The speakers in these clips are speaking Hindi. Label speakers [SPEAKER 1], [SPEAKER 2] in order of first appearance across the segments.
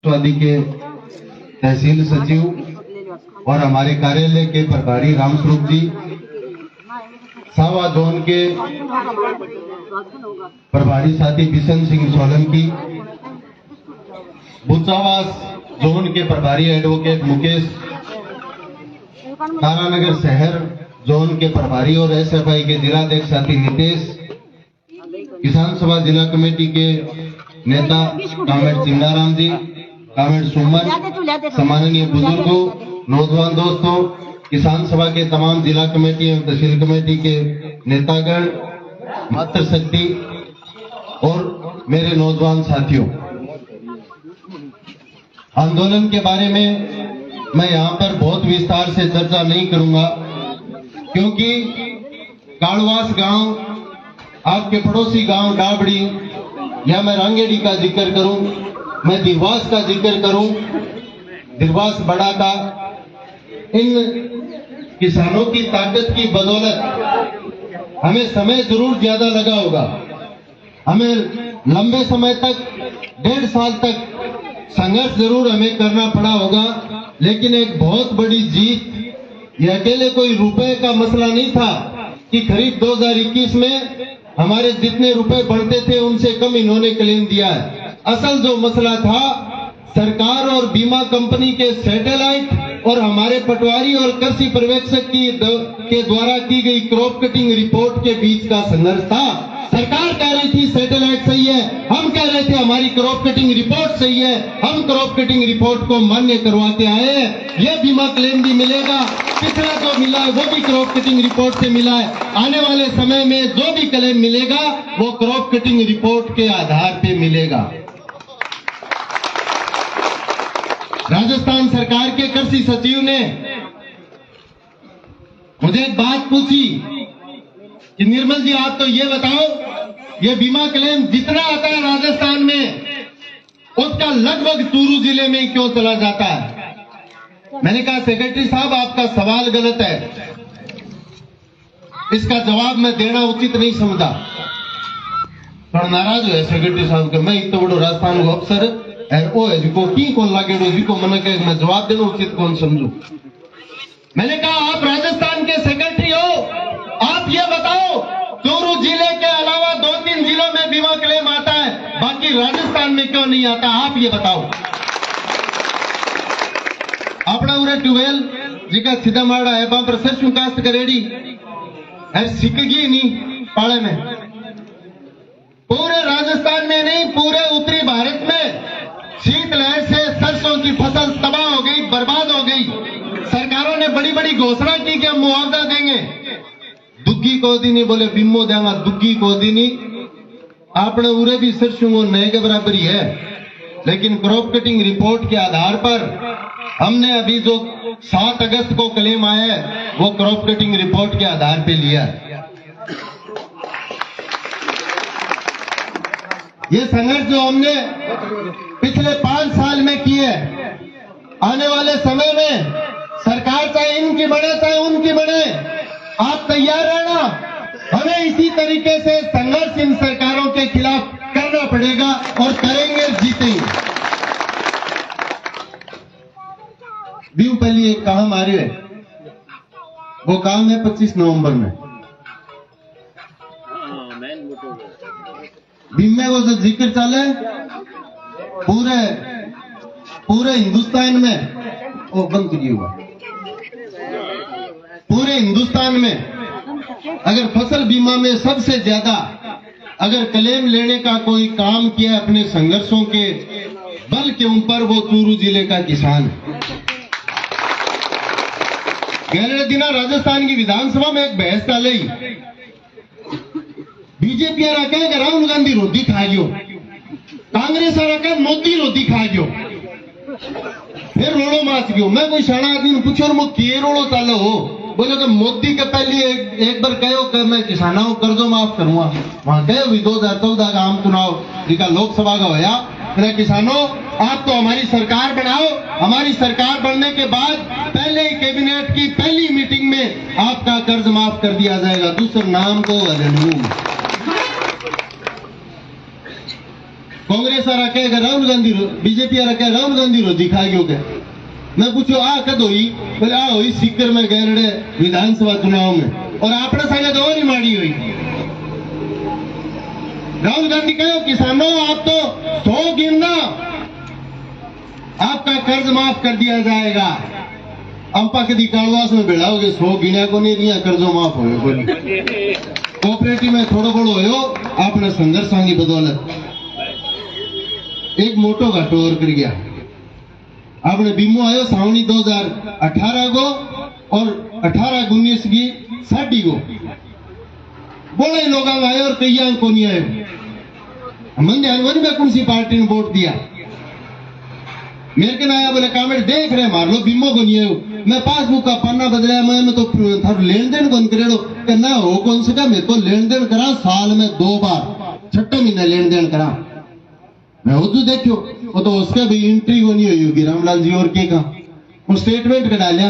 [SPEAKER 1] स्वादी के तहसील सचिव और हमारे कार्यालय के प्रभारी रामस्वरूप जी, सावा जोन के प्रभारी साथी बिशन सिंह सोलंकी, बुचावास जोन के प्रभारी एडवोकेट मुकेश, तारानगर शहर जोन के प्रभारी और एसएफआई के जिलाध्यक्ष साथी नितेश, किसान सभा जिला कमेटी के नेता कामेड़ चिंगाराम जी, कामेड़ सुमन, सम्माननीय बुजुर्गों, नौजवान दोस्तों, किसान सभा के तमाम जिला कमेटी एवं तहसील कमेटी के नेतागण, मातृशक्ति और मेरे नौजवान साथियों, आंदोलन के बारे में मैं यहाँ पर बहुत विस्तार से चर्चा नहीं करूंगा, क्योंकि काड़वास गांव, आपके पड़ोसी गांव डाबड़ी, या मैं रांगेड़ी का जिक्र करूं, मैं दिरवास का जिक्र करूं, दिरवास बड़ा का, इन किसानों की ताकत की बदौलत हमें समय जरूर ज्यादा लगा होगा, हमें लंबे समय तक, 1.5 साल तक संघर्ष जरूर हमें करना पड़ा होगा, लेकिन एक बहुत बड़ी जीत, ये अकेले कोई रुपए का मसला नहीं था कि खरीद 2021 में हमारे जितने रुपए बढ़ते थे उनसे कम इन्होंने क्लेम दिया है। असल जो मसला था, सरकार और बीमा कंपनी के सैटेलाइट और हमारे पटवारी और कृषि पर्यवेक्षक के द्वारा की गई क्रॉप कटिंग रिपोर्ट के बीच का संघर्ष था। सरकार कह रही थी सैटेलाइट सही है, हम कह रहे थे हमारी क्रॉप कटिंग रिपोर्ट सही है, हम क्रॉप कटिंग रिपोर्ट को मान्य करवाते आए हैं। यह बीमा क्लेम भी मिलेगा, पिछला जो मिला है वो भी क्रॉप कटिंग रिपोर्ट से मिला है, आने वाले समय में जो भी क्लेम मिलेगा वो क्रॉप कटिंग रिपोर्ट के आधार पे मिलेगा। राजस्थान सरकार के कृषि सचिव ने मुझे एक बात पूछी कि निर्मल जी आप तो ये बताओ, ये बीमा क्लेम जितना आता है राजस्थान में उसका लगभग चूरू जिले में क्यों चला जाता है? मैंने कहा सेक्रेटरी साहब आपका सवाल गलत है, इसका जवाब मैं देना उचित नहीं समझा। थोड़ा नाराज हुए सेक्रेटरी साहब के, मैं इतना बड़ो राजस्थान को अफसर ओ है जिको की कौन लागे जिको मन के मैं जवाब देना उचित कौन समझू। मैंने कहा आप राजस्थान के सेक्रेटरी हो, आप ये बताओ चूरू जिले के अलावा 2-3 जिलों में बीमा क्लेम आता है, बाकी राजस्थान में क्यों नहीं आता? आप ये बताओ। अपना उरे ट्यूबवेल जिका सीधा माड़ा है वहां पर सरसों काश्त करेड़ी है, सिकगी नहीं पाले में, पूरे राजस्थान में नहीं पूरे उत्तरी भारत में शीतलहर से सरसों की फसल तबाह हो गई, बर्बाद हो गई। सरकारों ने बड़ी बड़ी घोषणा की कि हम मुआवजा देंगे, दुग्गी को दी नहीं, बोले बिम्बो देंगे, दुग्गी को दी नहीं। आपने उरे भी सरसों नए के बराबर ही है, लेकिन क्रॉप कटिंग रिपोर्ट के आधार पर हमने अभी जो 7 अगस्त को क्लेम आया है वो क्रॉप कटिंग रिपोर्ट के आधार पे लिया है। ये संघर्ष जो हमने पिछले 5 साल में किए, आने वाले समय में सरकार चाहे इनकी बने चाहे उनकी बने, आप तैयार रहना, हमें इसी तरीके से संघर्ष इन सरकारों के खिलाफ करना पड़ेगा और करेंगे, जीतेंगे। व्यू पहली एक काम आ रही है, वो काम है 25 नवंबर में भीम में वो जो जिक्र चले पूरे हिंदुस्तान में, वो बंद कीजिए हुआ, पूरे हिंदुस्तान में अगर फसल बीमा में सबसे ज्यादा अगर क्लेम लेने का कोई काम किया अपने संघर्षों के बल के ऊपर, वो चूरू जिले का किसान है। गहरे दिना राजस्थान की विधानसभा में एक बहस चली, बीजेपी रखे राहुल गांधी रोटी खा गयो, कांग्रेस रखे मोदी रोटी खा गयो, फिर रोड़ो माच गयो। मैं कोई शाणा आदमी ने पूछो मो के रोड़ो चालो हो, बोले कि मोदी के पहले एक बार कहो कि मैं किसानों को कर्जो माफ करूंगा, वहां गए 2014 का आम चुनाव जिका लोकसभा का होया, मेरे किसानों आप तो हमारी सरकार बनाओ, हमारी सरकार बनने के बाद पहले ही कैबिनेट की पहली मीटिंग में आपका कर्ज माफ कर दिया जाएगा, दूसरे नाम को कांग्रेस वाला कहेगा राहुल गांधी बीजेपी वाला कहे राहुल गांधी रो दिखा गयो के मैं पूछो आ कद हुई बोले आ हुई सीकर में गैरड़े विधानसभा चुनाव में और आपने संगे दो नहीं मारी हुई। राहुल गांधी कहो किसानों आप तो 100 गिनना आपका कर्ज माफ कर दिया जाएगा। अंपा कदी कालवास में बेड़ाओगे 100 गिना को नहीं दिया कर्जो माफ हो बोली कोऑपरेटिव में थोड़ो बड़ो हो आपने संघर्ष की बदौलत एक मोटो घाटो और कर गया। आपने बीमो आयो सावनी 2018 को और 18-19 की 60 को बोले लोग आए और कई को नहीं आए मन जानवर में कौन सी पार्टी ने वोट दिया मेरे के आया बोले कामेट देख रहे मार लो बीमो को नहीं आयो मैं पासबुक का पन्ना बदलाया मैं तो थारू लेन देन कौन करे ना हो कौन से का मैं तो लेन देन करा साल में 2 बार 6 महीने लेन देन करा मैं वो तो देखो वो तो उसका भी एंट्री को नहीं हुई होगी रामलाल जी और के का वो स्टेटमेंट कटा लिया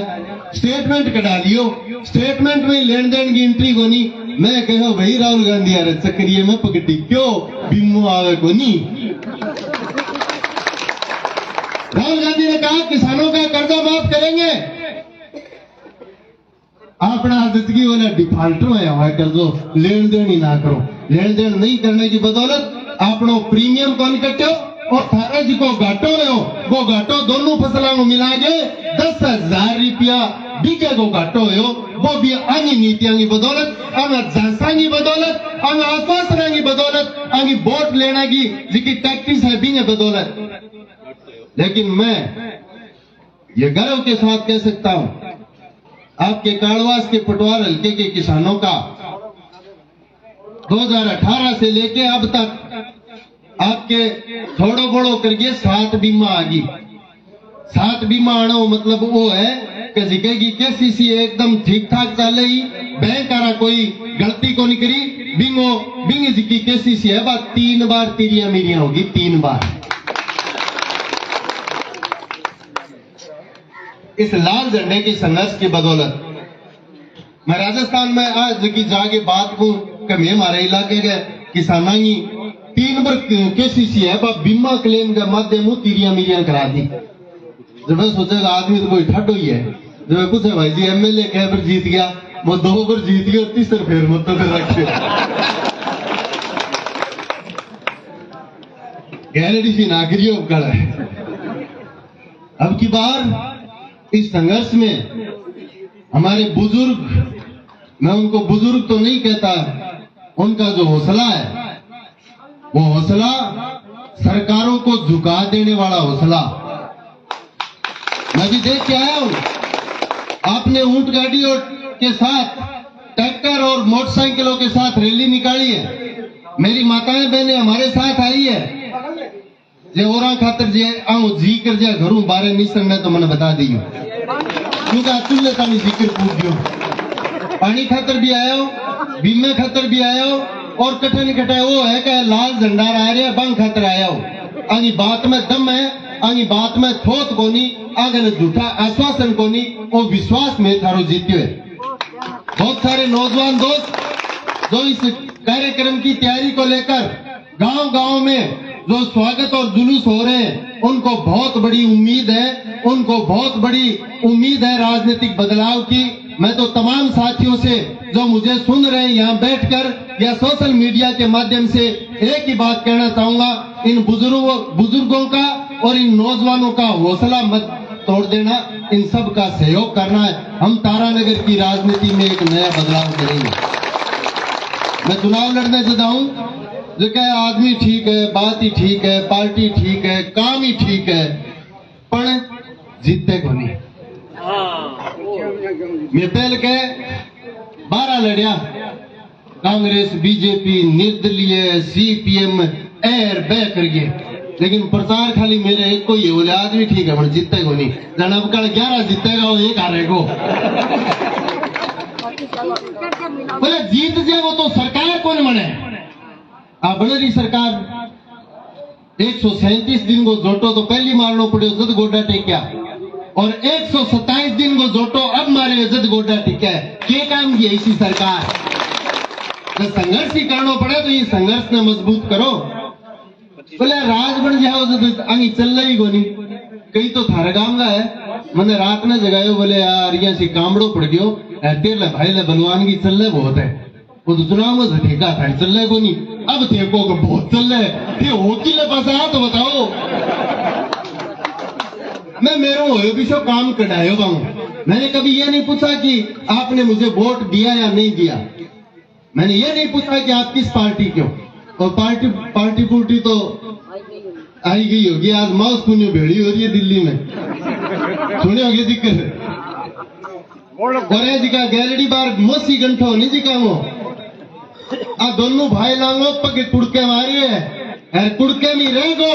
[SPEAKER 1] स्टेटमेंट कटा लियो स्टेटमेंट में लेन देन की एंट्री को नहीं मैं कहो भाई राहुल गांधी यार चक्रिय में पकड़ी क्यों बीमो आवे को नहीं। राहुल गांधी ने कहा किसानों का कर्जा माफ करेंगे अपना जिंदगी वाला डिफॉल्टर में हुआ कर्जो लेन देन ही ना करो लेन देन नहीं करने की बदौलत आपनो प्रीमियम कौन कटो और थारे जी को घाटो लो वो घाटो दोनों फसलों को मिला के 10,000 रुपया बीघे को घाटो हो वो भी अन्य नीतियों की बदौलत अन्य झांसा की बदौलत अन्य आश्वासन की बदौलत अन्य वोट लेने की जिसकी टैक्टिस है भी बदौलत। लेकिन मैं ये गर्व के साथ कह सकता हूं आपके काड़वास के पटवार हल्के के किसानों का 2018 से लेके अब तक आपके थोड़ो बड़ो करके 7 बीमा आ गई 7 बीमा आना मतलब वो है कि जिके की केसीसी एकदम ठीक ठाक चले ही बैंक आ कोई गलती को नहीं करी बिंग जिकी केसीसी है बात 3 बार तिरिया मेरिया होगी 3 बार। इस लाल झंडे के संघर्ष की बदौलत मैं राजस्थान में आज की जाके बात को कभी हमारे इलाके के किसानों की 3 बार केसीसी है बीमा क्लेम के माध्यम तिरिया मिरिया करा दी। जब मैं सोचेगा आदमी तो कोई ठट हुई है जब मैं पूछे भाई जी एमएलए कह बार जीत गया वो 2 बार जीत गया और 3 फेर मत तो फिर रखे गैलरी सी नागरी उपकरण है। अब की बार इस संघर्ष में हमारे बुजुर्ग मैं उनको बुजुर्ग तो नहीं कहता उनका जो हौसला है वो हौसला सरकारों को झुका देने वाला हौसला मैं भी देख के आया हूं। आपने ऊंट गाड़ी और के साथ ट्रैक्टर और मोटरसाइकिलों के साथ रैली निकाली है मेरी माताएं बहनें हमारे साथ आई है जे और खातर जे आऊं जी कर जे घरों बारे निसन में तो मैंने बता दी क्योंकि चूल्हे का जिक्र पूछ दियो पानी खातर भी आया हो बीमे खातर भी आया हो और कठिन कटाए वो है कि लाल झंडा आ रहा बंग खातर आया हो आगे बात में दम है आगे बात में थोत कोनी आगे झूठा आश्वासन कोनी और विश्वास में थारो जीत्यो है। बहुत सारे नौजवान दोस्त जो इस कार्यक्रम की तैयारी को लेकर गांव-गांव में जो स्वागत और जुलूस हो रहे हैं उनको बहुत बड़ी उम्मीद है राजनीतिक बदलाव की। मैं तो तमाम साथियों से जो मुझे सुन रहे हैं यहाँ बैठकर या सोशल मीडिया के माध्यम से एक ही बात कहना चाहूंगा इन बुजुर्गों का और इन नौजवानों का हौसला मत तोड़ देना इन सब का सहयोग करना है। हम तारानगर की राजनीति में एक नया बदलाव करेंगे। मैं चुनाव लड़ने से जाऊं जो कहे आदमी ठीक है बात ही ठीक है पार्टी ठीक है काम ही ठीक है पर जीतते को नहीं। मैं पहले के 12 लड़िया कांग्रेस बीजेपी निर्दलीय सीपीएम एर बह करिए लेकिन प्रचार खाली मेरे एक को ही बोले आदमी ठीक है पर जीतते को नहीं जन अब कल 11 जीतेगा वो 1 हारेगा बोले जीत जाए वो तो सरकार कौन बने आ बड़ी सरकार 137 दिन को जोटो तो पहली मारनो पड़े जद गोडा टेक्या और 127 दिन को जोटो अब मारे जद गोडा टेक्या के काम की ऐसी सरकार तो संघर्ष ही करना पड़े तो ये संघर्ष ने मजबूत करो। बोले राज बन जाओ तो आगे चल रही को नहीं कहीं तो थारा गांव का है मैंने रात में जगायो बोले यार यहाँ से कामड़ो पड़ गयो तेरे भाई ले बलवान की चल रहे बहुत है वो तो चुनाव में ठेका था चल रहे को नहीं अब ठेको को बहुत चल रहे थे होती ले पास आया तो बताओ मैं मेरे हो भी शो काम कटायो बाहू मैंने कभी ये नहीं पूछा कि आपने मुझे वोट दिया या नहीं दिया मैंने ये नहीं पूछा कि आप किस पार्टी के हो और पार्टी पुर्टी तो आई गई होगी आज मौज सुनियो भेड़ी हो रही है दिल्ली में सुने होगी दिक्कत और जी का गैलरी बार मोसी घंटा होनी जी का वो आ दोनों भाई लांगो पके कुड़के मारी है कुड़के में रह गो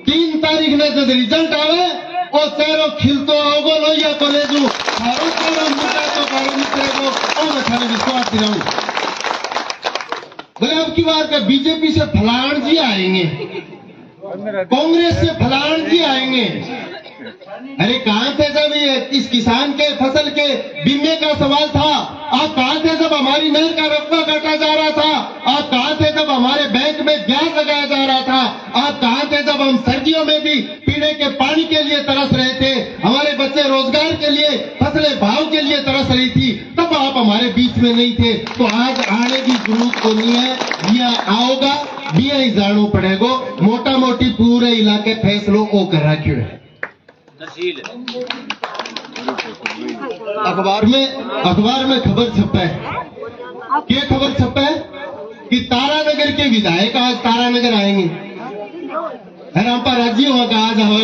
[SPEAKER 1] 3 तारीख ने जब रिजल्ट आवे और चेहरो खिलतो आओगो लो या कॉलेजू हारो चेहरो मुद्दा तो बारो मित्रे को ओ मैं थाने विश्वास दिलाऊं बोले अब की बार का बीजेपी से फलाण जी आएंगे कांग्रेस से फलाण जी आएंगे अरे कहां थे जब ये इस किसान के फसल के बीमे का सवाल था आप कहां थे जब हमारी नहर का रकबा काटा जा रहा था आप कहां थे जब हमारे बैंक में ब्याज लगाया जा रहा था आप कहां थे जब हम सर्दियों में भी पीने के पानी के लिए तरस रहे थे हमारे बच्चे रोजगार के लिए फसलें भाव के लिए तरस रही थी तब आप हमारे बीच में नहीं थे तो आज आने की जरूरत तो नहीं है यह आओगा बिया ही जानो पड़ेगो मोटा मोटी पूरे इलाके फैसलो ओ कर रखियो है अखबार में खबर छपा है क्या खबर छपा है कि तारानगर के विधायक आज तारानगर आएंगे हम पर राज्य हुआ कहा जाओ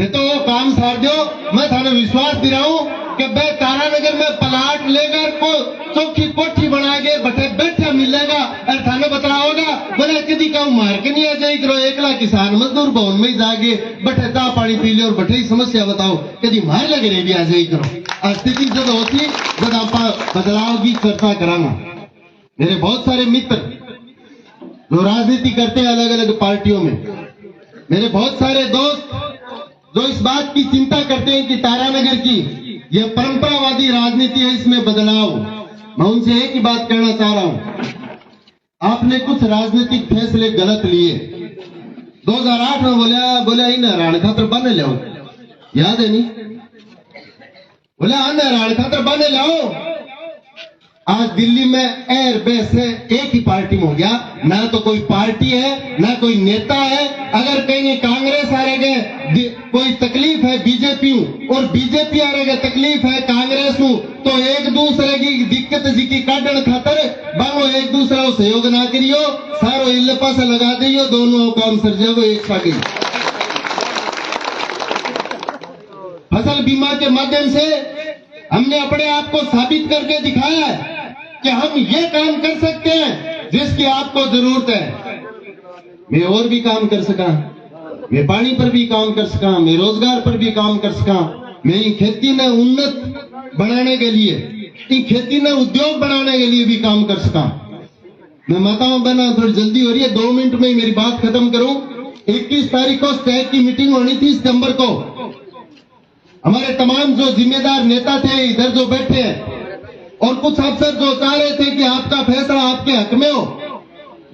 [SPEAKER 1] तो वो काम सार दो मैं थाने विश्वास दिलाऊं कि भाई तारानगर में प्लाट लेकर को चौकी कोठी बना के बटे बैठे मिलेगा और थाने बताओगा बोले कदी का मार के नहीं आ जाए करो एकला किसान मजदूर भवन में जाके बटे चा पानी पी ले और बटे ही समस्या बताओ कदी मार लगे नहीं भी आ जाए करो और स्थिति जब होती जब आप बदलाव की चर्चा कराना मेरे बहुत सारे मित्र जो राजनीति करते हैं अलग अलग पार्टियों में मेरे बहुत सारे दोस्त जो इस बात की चिंता करते हैं कि तारानगर की यह परंपरावादी राजनीति है इसमें बदलाव मैं उनसे एक ही बात कहना चाह रहा हूं आपने कुछ राजनीतिक फैसले गलत लिए 2008 में बोला इन हरान खातर बन लाओ याद है नहीं बोला हरान खातर बन लाओ आज दिल्ली में एयर बेस है एक ही पार्टी में हो गया ना तो कोई पार्टी है ना कोई नेता है अगर कहीं कांग्रेस आ रहे कोई तकलीफ है बीजेपी और बीजेपी आ रहे तकलीफ है कांग्रेस तो एक दूसरे की दिक्कत जी की काटन खातर बांगो एक दूसरा को सहयोग ना करियो सारो इल्ले पासे लगा दियो दोनों काम सर्जे वो एक साथ फसल बीमा के माध्यम से हमने अपने आप को साबित करके दिखाया है कि हम ये काम कर सकते हैं जिसकी आपको जरूरत है मैं और भी काम कर सका मैं पानी पर भी काम कर सका मैं रोजगार पर भी काम कर सका मैं खेती ने उन्नत बनाने के लिए खेती ने उद्योग बनाने के लिए भी काम कर सका मैं माताओं बहना थोड़ी जल्दी हो रही है 2 मिनट में ही मेरी बात खत्म करूं 21 तारीख को स्टैग की मीटिंग होनी थी सितंबर को हमारे तमाम जो जिम्मेदार नेता थे इधर जो बैठे हैं और कुछ अफसर जो चाह रहे थे कि आपका फैसला आपके हक में हो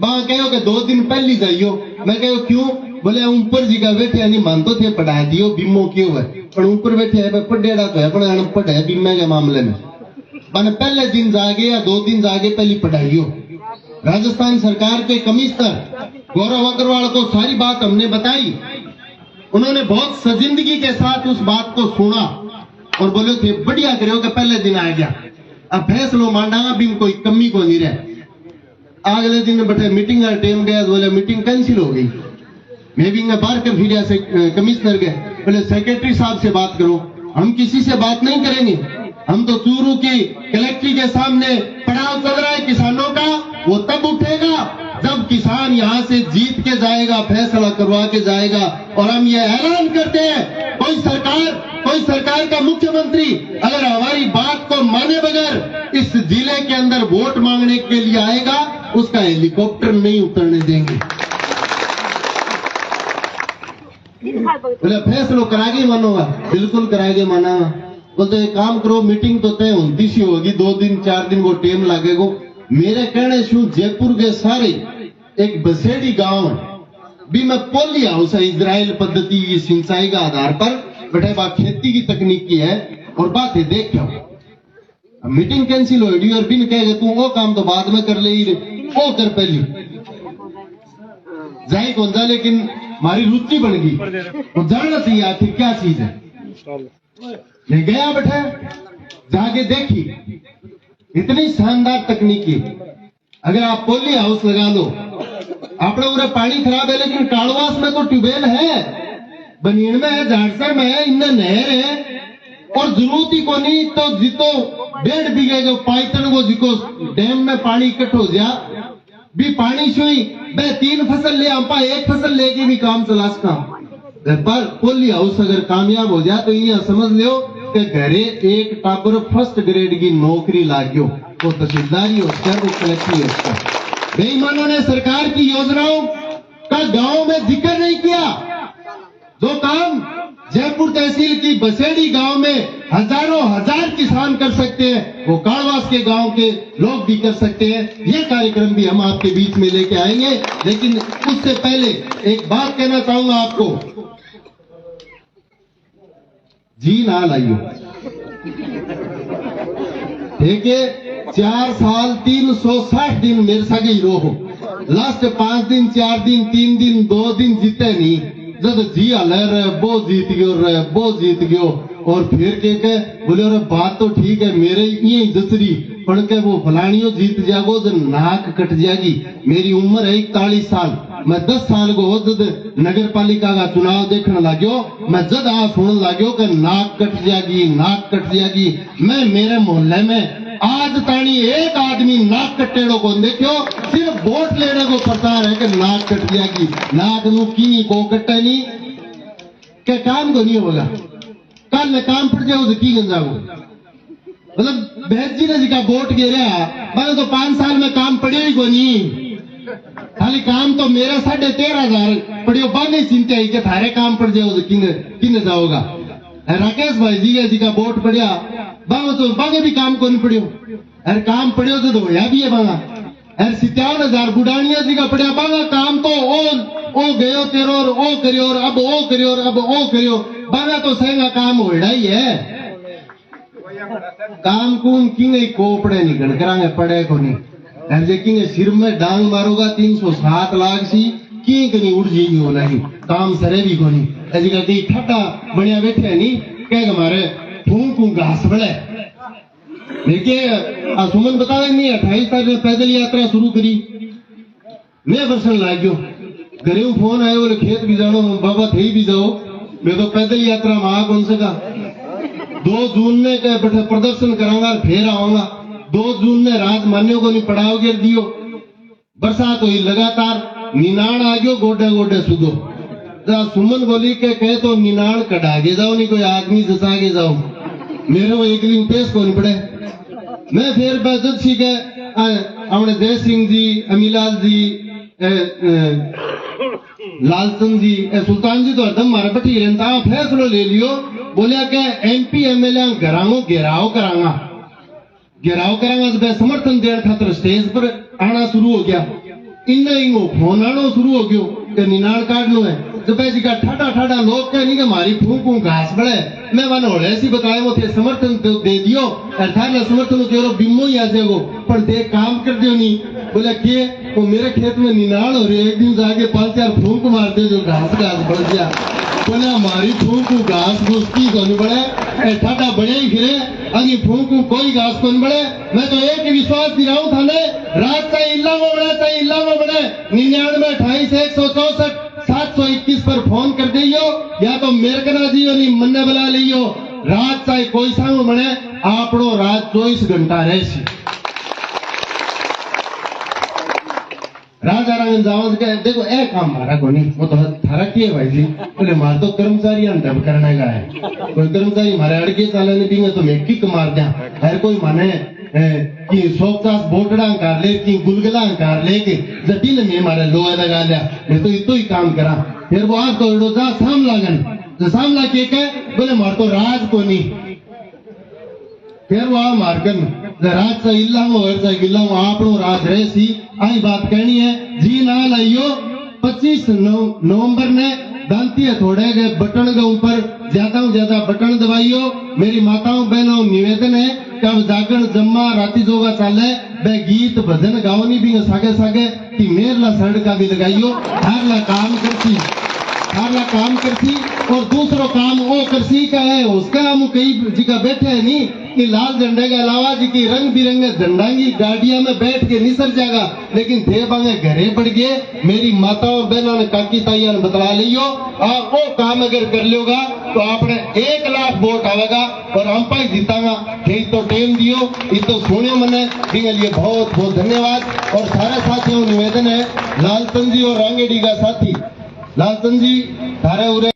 [SPEAKER 1] वहां कहो कि 2 दिन पहले जाइयो मैं कहो क्यों बोले ऊपर जी का बैठे नहीं मानते थे पढ़ा दियो बीमो क्यों है पर ऊपर बैठे है पढ़ेड़ा तो है अपने अनपढ़ है बीमे के मामले में मैंने पहले दिन जागे या 2 दिन जागे पहली पढ़ाइयो राजस्थान सरकार के कमिश्नर गौरव अग्रवाल को सारी बात हमने बताई उन्होंने बहुत सजिंदगी के साथ उस बात को सुना और बोले थे बढ़िया करो कि पहले दिन आ गया अब फैसलो मांडागा भी कोई कमी को नहीं रहे अगले दिन बैठे मीटिंग का टाइम गया बोले मीटिंग कैंसिल हो गई मैं भी बाहर कर फिर से कमिश्नर गए बोले सेक्रेटरी साहब से बात करो हम किसी से बात नहीं करेंगे हम तो चूरू की कलेक्ट्री के सामने पड़ाव चल रहा है किसानों का वो तब उठेगा जब किसान यहाँ से जीत के जाएगा फैसला करवा के जाएगा और हम ये ऐलान करते हैं कोई सरकार का मुख्यमंत्री अगर हमारी बात को माने बगैर इस जिले के अंदर वोट मांगने के लिए आएगा उसका हेलीकॉप्टर नहीं उतरने देंगे बोले फैसलो करागे मानोगा बिल्कुल करागे माना बोलते एक काम करो मीटिंग तो तय होती सी होगी 2 दिन 4 दिन को टाइम लगेगा मेरे कहने शू जयपुर के सारे एक बसेड़ी गांव भी में पोली हाउस है इजराइल पद्धति की सिंचाई का आधार पर बैठे बात खेती की तकनीक की है और बात है देख क्या मीटिंग कैंसिल हो रही और बिन कहेगा तू वो काम तो बाद में कर ले वो कर पहली जाए कौन जा लेकिन हमारी रुचि बन गई तो जानना चाहिए आखिर क्या चीज है मैं गया बैठे जाके देखी इतनी शानदार तकनीकी अगर आप पोली हाउस लगा लो अपने पूरा पानी खराब है लेकिन काड़वास में तो ट्यूबवेल है बनीन में है झाड़सर में है इनमें नहर है और जरूरत ही को नहीं तो जितो 1.5 बीघे जो पाइतन वो जिको डैम में पानी इकट्ठो हो जा भी पानी सुई बे 3 फसल ले आपा 1 फसल लेके भी काम चला सका पर पोली हाउस अगर कामयाब हो जाए तो ये समझ लो कि घरे एक टापर फर्स्ट ग्रेड की नौकरी लाग्यो वो तहसीलदारी उसका वो कलेक्टर उसका बेईमानों ने सरकार की योजनाओं का गांव में जिक्र नहीं किया जो काम जयपुर तहसील की बसेड़ी गांव में हजारों हजार किसान कर सकते हैं वो काड़वास के गांव के लोग भी कर सकते हैं ये कार्यक्रम भी हम आपके बीच में लेके आएंगे लेकिन उससे पहले एक बात कहना चाहूंगा आपको जी ना लाइयो ठीक है 4 साल 360 दिन मेरे संगे ही रहो लास्ट 5 दिन 4 दिन 3 दिन 2 दिन जीते नहीं जब जी हले रहे वो जीत गयो और फिर के बोले अरे बात तो ठीक है मेरे ये दूसरी पढ़ के वो फलानियों जीत जागो तो नाक कट जाएगी मेरी उम्र है 41 साल मैं 10 साल को जद नगर पालिका का चुनाव देखने लाग्यो मैं जद आ सुनने लाग्यो कि नाक कट जाएगी मैं मेरे मोहल्ले में आज तानी एक आदमी नाक कटेड़ो को देखियो सिर्फ वोट लेने को प्रचार है कि नाक कट जाएगी नाक नु की को कटे नहीं के काम को नहीं होगा कल में काम पड़ जाओ तो की गंजागो मतलब बहन जी ने जी का वोट गिरा मैंने तो 5 साल में काम पड़े ही को नहीं खाली काम तो मेरा 13,500 पड़ियो बाने चिंता है कि थारे काम पड़ जाओ तो किन जाओगा राकेश भाई जी का वोट पड़िया बांगो तो बांगे भी काम को नहीं पड़ियो अरे काम पड़ियो तो होया भी है बांगा अरे 57,000 बुढ़ानिया जी का पड़िया बांगा काम तो ओ गयो तेरो और ओ करियो और अब ओ करियो बांगा तो सहेगा काम होड़ा ही है काम कून किंगे कोपड़े निकल करांगे पड़े को नहीं अरे देखेंगे सिर में डांग मारोगा 307 लाख सी की कहीं उड़ जाएगी वो नहीं काम सरे भी को नहीं ऐसी का कहीं ठट्टा बढ़िया बैठे नहीं कहेगा हमारे फूंक घास बड़े देखिए सुमन बता नहीं 28 तारीख में पैदल यात्रा शुरू करी मैं वर्षन लाग गयो घरे फोन आयो बोले खेत भी जानो बाबा थे भी जाओ मैं तो पैदल यात्रा में कौन से का 2 जून ने बैठे प्रदर्शन करांगा फिर आऊंगा 2 जून ने रात मान्यो को नहीं पड़ाव गिर दियो बरसात हुई लगातार निनाण आ गयो गोडे सुधो सुमन बोली के कहे तो निनाण कढ़ागे जाओ नहीं कोई आदमी जसागे जाओ मेरे वो एक दिन उपेश को नहीं पड़े मैं फिर बजट सी के अपने जय सिंह जी अमीलाल जी लालचंद जी सुल्तान जी तो हरदम मारे बैठी रहता फैसलो ले लियो बोलिया के MP MLA घरांगो घेराव करांगा समर्थन देने खातर स्टेज पर आना शुरू हो गया इन्हें फोन आना शुरू हो गयो कि निनाण काट लो है जब जी का ठाडा लोग कह नहीं कि हमारी फूंक घास बढ़े मैं वन हो ऐसी बताया वो थे समर्थन तो दे दियो अर्थात समर्थन केवल बिम्मो ही आ जाएगो पर दे काम कर दियो नहीं बोला कि वो मेरे खेत में निनाण हो रही एक दिन जाके 5-4 फूंक मार दे जो घास बढ़ गया बोले हमारी फूंक घास घुसती को नहीं बढ़े ठाडा बढ़े ही फिरे अभी फूंक कोई घास को नहीं बढ़े मैं तो एक विश्वास दिलाऊं था ने रात का इल्ला में बढ़े 99 28 164 721 पर फोन कर दियो या तो मेरकना जी नहीं मन्ने बुला लियो रात चाहे कोई सांग बने आपड़ो रात 24 घंटा रहे राजा रंगन जाओ के देखो ए काम मारा को नहीं वो तो थारा किए भाई जी बोले मार तो कर्मचारी डब करने का है कोई कर्मचारी हमारे अड़के चालने देंगे तो मैं किक मार दिया हर कोई माने कि 150 बोटड़ा कर ले कि गुलगुला कर ले के जटिल में मारे लोहा लगा लिया मैं तो इतो ही काम करा फिर वो आज तो जा सामला के बोले मार तो राज को नहीं फिर वो मारकर राज सा इल्ला हो घर सा गिल्ला हो आपनो राज रहे सी आई बात कहनी है जी ना लाइयो 25 नवंबर ने दांती हथौड़े के बटन के ऊपर ज्यादा से ज्यादा बटन दबाइयो। मेरी माताओं बहनों निवेदन है कि अब जागरण जम्मा राती जोगा चाले वे गीत भजन गाओनी भी सागे सागे कि मेरला सड़का भी लगाइयो हारला काम करती और दूसरो काम वो करसी का है उसका हम कई जगह बैठे है नहीं कि लाल झंडे के अलावा जी की रंग बिरंगे झंडा की गाड़िया में बैठ के नहीं सर जाएगा लेकिन थे बांगे घरे पड़ गए। मेरी माताओं बहनों ने काकी ताइया ने बतला लियो आप वो काम अगर कर लोगा तो आपने 1 लाख वोट आवेगा और हम पाई जीतागा। ठीक तो टेम दियो ये तो सुनियो मैंने इसके लिए बहुत बहुत धन्यवाद। और सारे साथियों निवेदन है लालचंद जी और रांगेडी का साथी लालचंद जी थारे उरे